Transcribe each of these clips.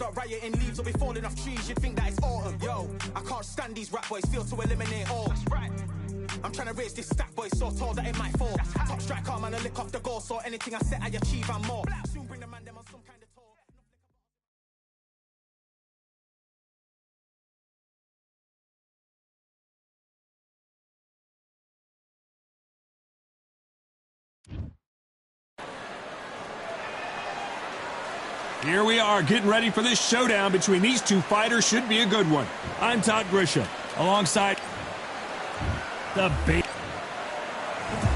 start rioting, leaves will be falling off trees. You'd think that it's autumn. Yo, I can't stand these rap boys, feel to eliminate all. That's right. I'm trying to raise this stack boy so tall that it might fall. Top striker, man, I lick off the goal, so anything I set I achieve and more. Soon bring the man them on some kind of tour. Here we are, getting ready for this showdown between these two fighters. Should be a good one. I'm Todd Grisham, alongside the bait.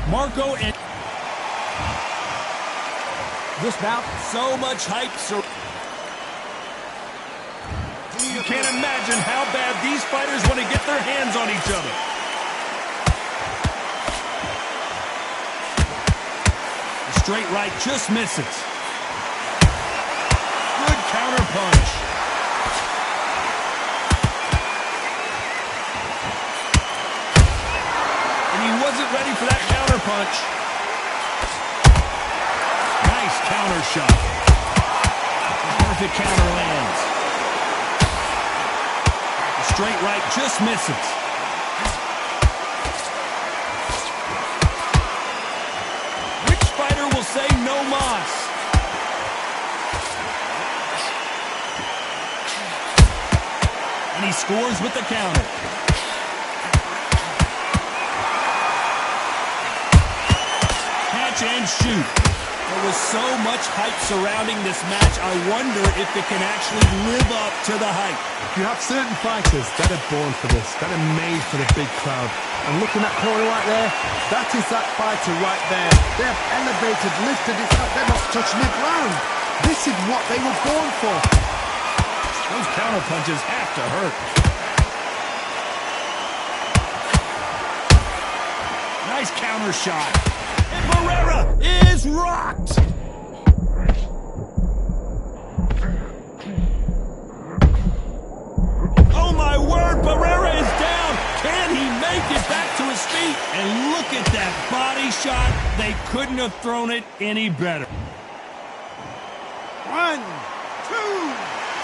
Marco and this bout, so much hype. So you can't imagine how bad these fighters want to get their hands on each other. The straight right just misses. Good counter punch. And he wasn't ready for that counter punch. Nice counter shot. Perfect counter lands. The straight right just misses. Which fighter will say no mas? And he scores with the counter. Catch and shoot. There was so much hype surrounding this match, I wonder if it can actually live up to the hype. You have certain fighters that are born for this, that are made for the big crowd. And looking at that corner right there, that is that fighter right there. They have elevated, lifted, it's like they're not touching the ground. This is what they were born for. Those counter punches have to hurt. Nice counter shot. And Barrera is rocked. Oh my word, Barrera is down. Can he make it back to his feet? And look at that body shot. They couldn't have thrown it any better. 1, 2,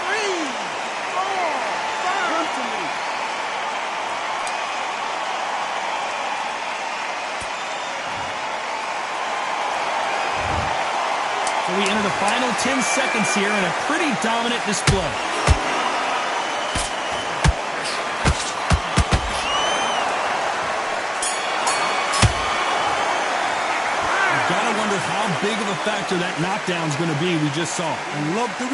3, 4, 5. Come to me. So we enter the final 10 seconds here in a pretty dominant display. You've got to wonder how big of a factor that knockdown's going to be we just saw. I love the...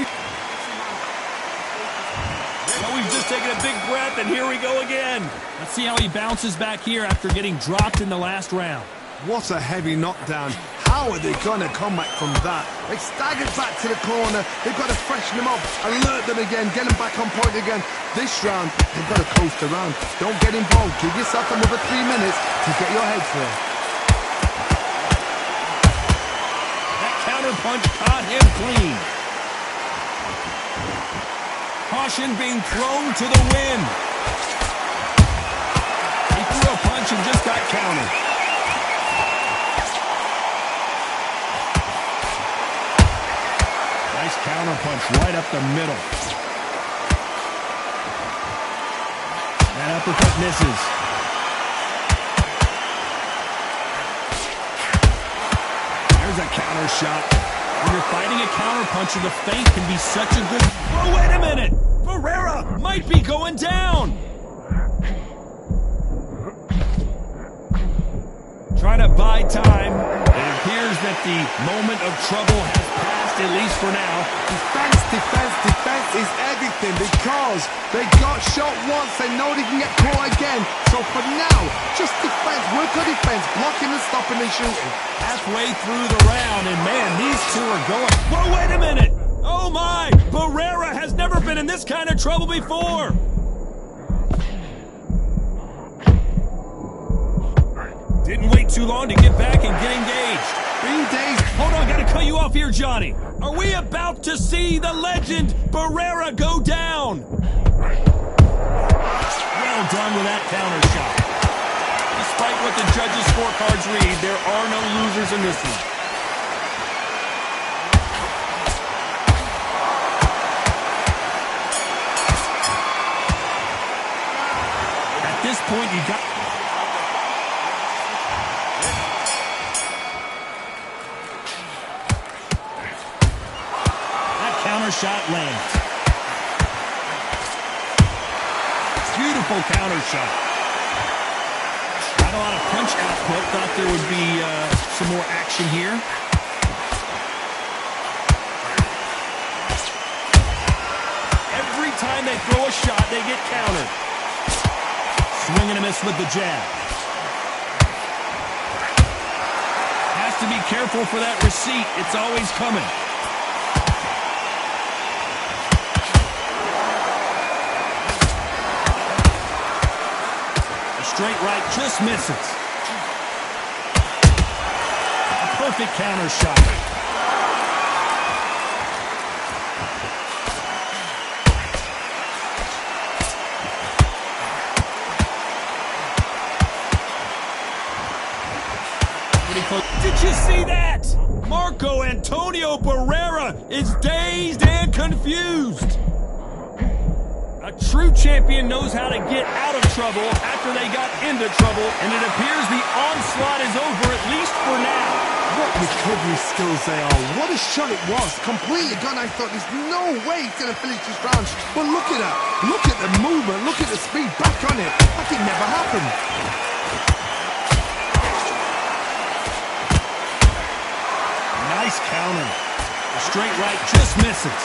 Well, we've just taken a big breath, and here we go again. Let's see how he bounces back here after getting dropped in the last round. What a heavy knockdown. How are they going to come back from that? They staggered back to the corner. They've got to freshen them up, alert them again, get them back on point again. This round, they've got to coast around. Don't get involved. Give yourself another 3 minutes to get your head clear. That counter punch caught him clean. Caution being thrown to the wind. He threw a punch and just got countered. Nice counter punch right up the middle. That uppercut misses. There's a counter shot. When you're fighting a counter puncher, the feint can be such a good... Oh, wait a minute! Barrera might be going down! Trying to buy time. It appears that the moment of trouble has passed, at least for now. Defense, defense, defense is everything because they got shot once. They know they can get caught again. So for now, just defense, work on defense, blocking and stopping and shooting. Halfway through the round, and man, these two are going... Whoa, wait a minute! Oh my! Barrera has never been in this kind of trouble before! Didn't wait too long to get back and get engaged. Being dazed. Hold on, gotta cut you off here, Johnny. Are we about to see the legend Barrera go down? Well done with that counter shot. Despite what the judges' scorecards read, there are no losers in this one. point, you got... That counter shot lands. Beautiful counter shot. Not a lot of punch output. Thought there would be some more action here. Every time they throw a shot, they get countered. Swing and a miss with the jab. Has to be careful for that receipt. It's always coming. Straight right just misses. A perfect counter shot. Did you see that? Marco Antonio Barrera is dazed and confused. A true champion knows how to get out of trouble after they got into trouble, and it appears the onslaught is over, at least for now. What recovery skills they are. What a shot it was. Completely gone. I thought there's no way he's going to finish this round. But look at that. Look at the movement. Look at the speed. Back on it. Like it never happened. Nice counter. A straight right just misses.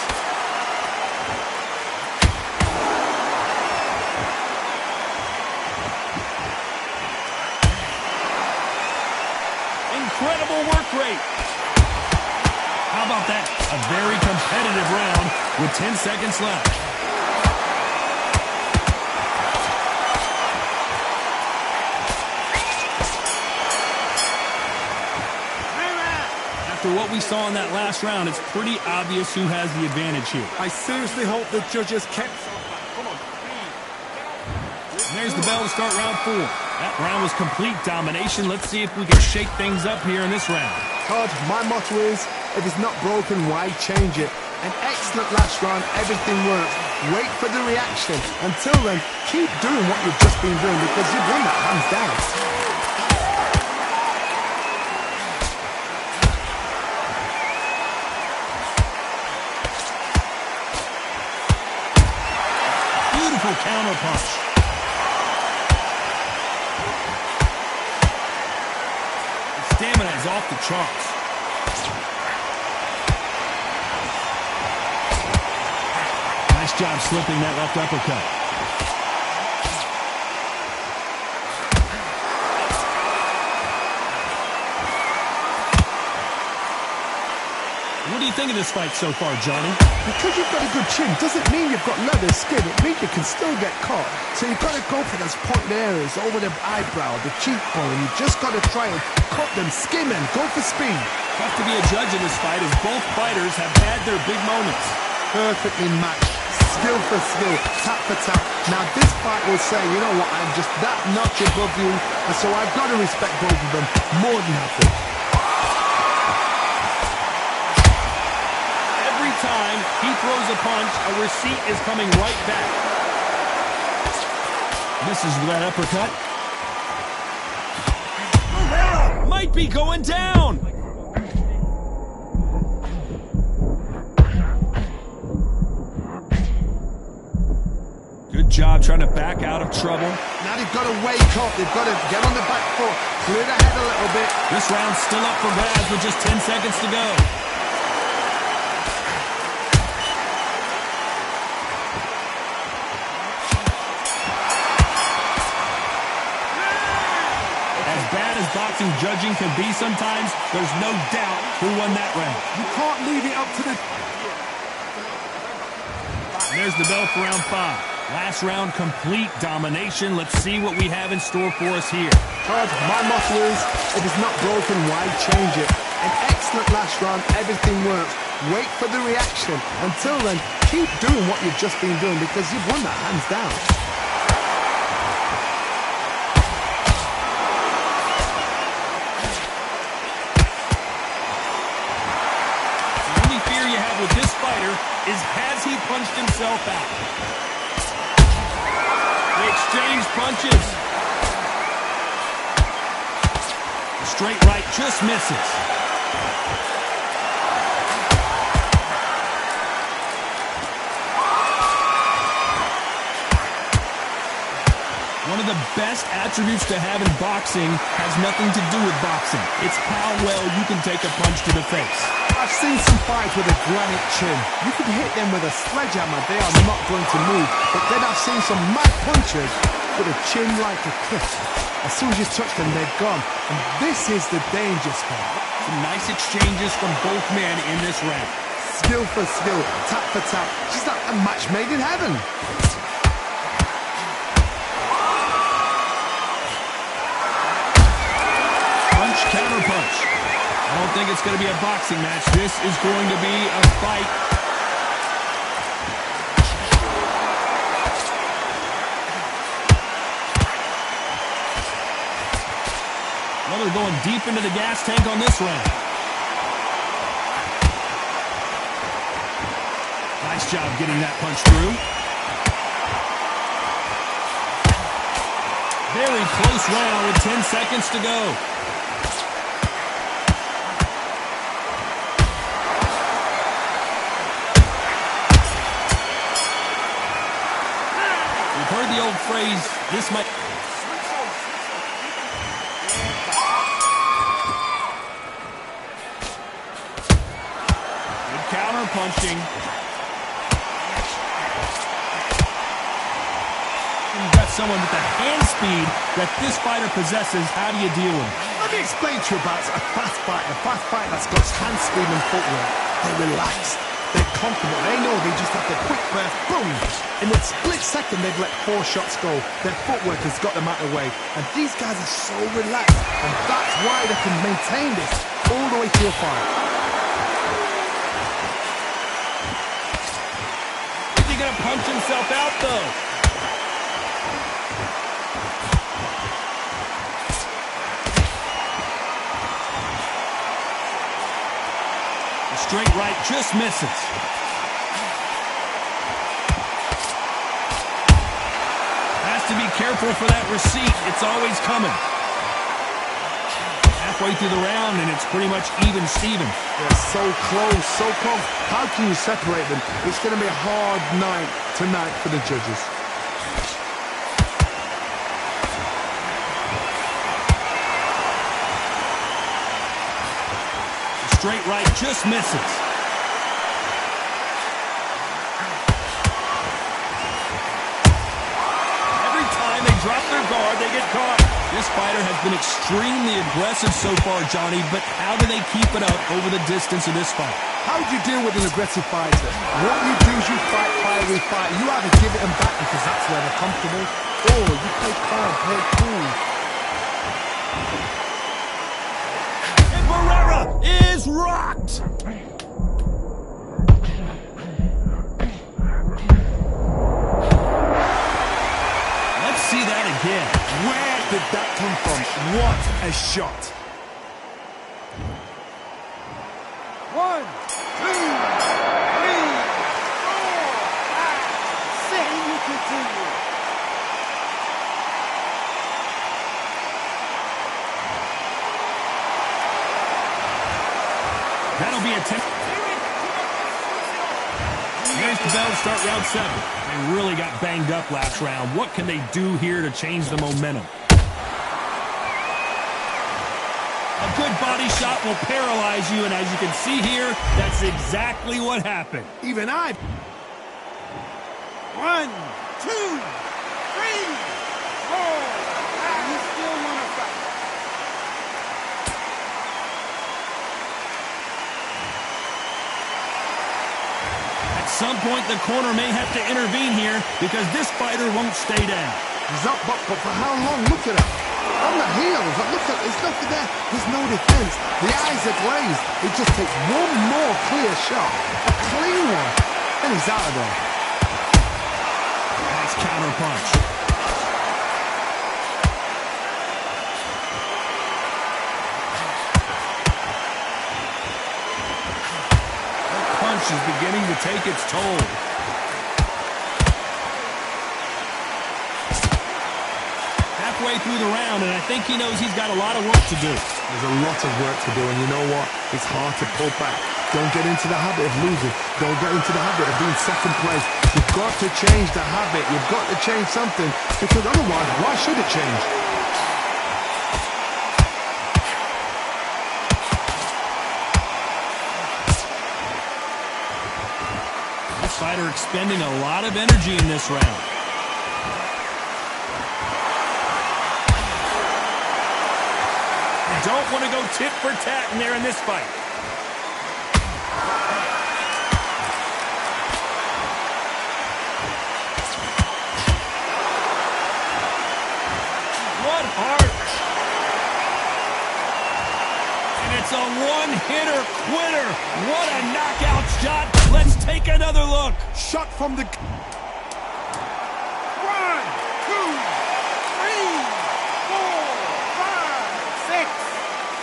Incredible work rate. How about that? A very competitive round with 10 seconds left. After what we saw in that last round, it's pretty obvious who has the advantage here. I seriously hope the judges kept... Come on. And there's the bell to start round 4. That round was complete domination. Let's see if we can shake things up here in this round. Todd, my motto is, if it's not broken, why change it? An excellent last round, everything works. Wait for the reaction. Until then, keep doing what you've just been doing because you've won that hands down. Beautiful counter punch. Stamina is off the charts. Nice job slipping that left uppercut. What do you think of this fight so far, Johnny? Because you've got a good chin doesn't mean you've got leather skin. It means you can still get caught. So you've got to go for those point areas over the eyebrow, the cheekbone. You've just got to try and cut them, skim them, go for speed. Tough to be a judge in this fight as both fighters have had their big moments. Perfectly matched. Skill for skill, tap for tap. Now this fight will say, you know what, I'm just that notch above you, and so I've got to respect both of them more than happy. Every time he throws a punch, a receipt is coming right back. Misses with that uppercut. Might be going down. Good job trying to back out of trouble. Now they've got to wake up. They've got to get on the back foot, clear the head a little bit. This round's still up for grabs with just 10 seconds to go. As bad as boxing judging can be sometimes, there's no doubt who won that round. You can't leave it up to the... And there's the bell for round 5. Last round, complete domination. Let's see what we have in store for us here. Todd, my motto is, if it's not broken, why change it? An excellent last round, everything works. Wait for the reaction. Until then, keep doing what you've just been doing because you've won that hands down. The only fear you have with this fighter is has he punched himself out? They exchange punches. Straight right just misses. One of the best attributes to have in boxing has nothing to do with boxing. It's how well you can take a punch to the face. I've seen some fights with a granite chin. You could hit them with a sledgehammer, they are not going to move. But then I've seen some mad punchers with a chin like a cliff. As soon as you touch them, they're gone. And this is the danger spot. Some nice exchanges from both men in this round. Skill for skill, tap for tap. Just like a match made in heaven. Counter punch. I don't think it's going to be a boxing match. This is going to be a fight. Well, they're going deep into the gas tank on this round. Nice job getting that punch through. Very close round with 10 seconds to go. Heard the old phrase, this might... Good counter punching. You've got someone with the hand speed that this fighter possesses. How do you deal with it? Let me explain to you about a fast fight that's got hand speed and footwork. They're relaxed. They're comfortable. They know they just have to quick burst, boom. In a split second, they've let 4 shots go. Their footwork has got them out of the way. And these guys are so relaxed. And that's why they can maintain this all the way to a fight. Is he going to punch himself out, though? Straight right just misses. Has to be careful for that receipt. It's always coming. Halfway through the round, and it's pretty much even Steven. They're so close, so close. How can you separate them? It's going to be a hard night tonight for the judges. Straight right just misses. Every time they drop their guard, they get caught. This fighter has been extremely aggressive so far, Johnny, but how do they keep it up over the distance of this fight? How do you deal with an aggressive fighter? What you do is you fight, fiery fight. You either give it them back because that's where they're comfortable, or you play calm, play cool. Is rocked! Let's see that again. Where did that come from? What a shot! 1, 2, 3, 4, 5, 6. You continue. That'll be a 10. There's the bell to start round 7. They really got banged up last round. What can they do here to change the momentum? A good body shot will paralyze you, and as you can see here, that's exactly what happened. Even I... 1, 2, 3, 4, 5. You still want to fight. At some point, the corner may have to intervene here because this fighter won't stay down. He's up, but for how long? Look at him. On the heels. Look at, there's nothing there. There's no defense. The eyes are glazed. It just takes one more clear shot. A clean one. And he's out of there. Nice counter punch. That punch is beginning to take its toll. Halfway through the round, and I think he knows he's got a lot of work to do. There's a lot of work to do, and you know what? It's hard to pull back. Don't get into the habit of losing. Don't get into the habit of being second place. You've got to change the habit. You've got to change something, because otherwise, why should it change? This fighter expending a lot of energy in this round. Don't want to go tit for tat in there in this fight. What heart! And it's a one-hitter quitter. What a knockout shot. Let's take another look. Shot from the... 1, 2, 3, 4, 5, 6,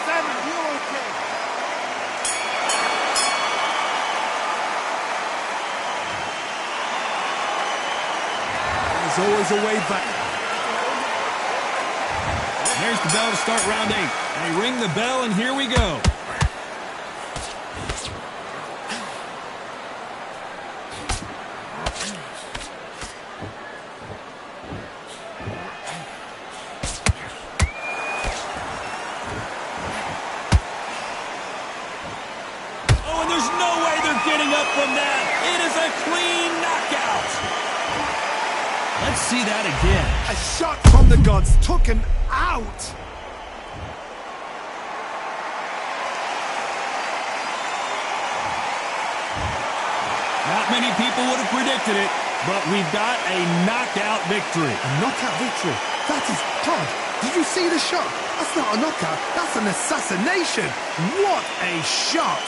7. You okay? There's always a way back. There's the bell to start round 8. They ring the bell, and here we go. Oh, and there's no way they're getting up from that. It is a clean knockout. Let's see that again. A shot from the gods took him out. Not many people would have predicted it, but we've got a knockout victory. A knockout victory. That is... Todd, did you see the shot? That's not a knockout. That's an assassination. What a shot.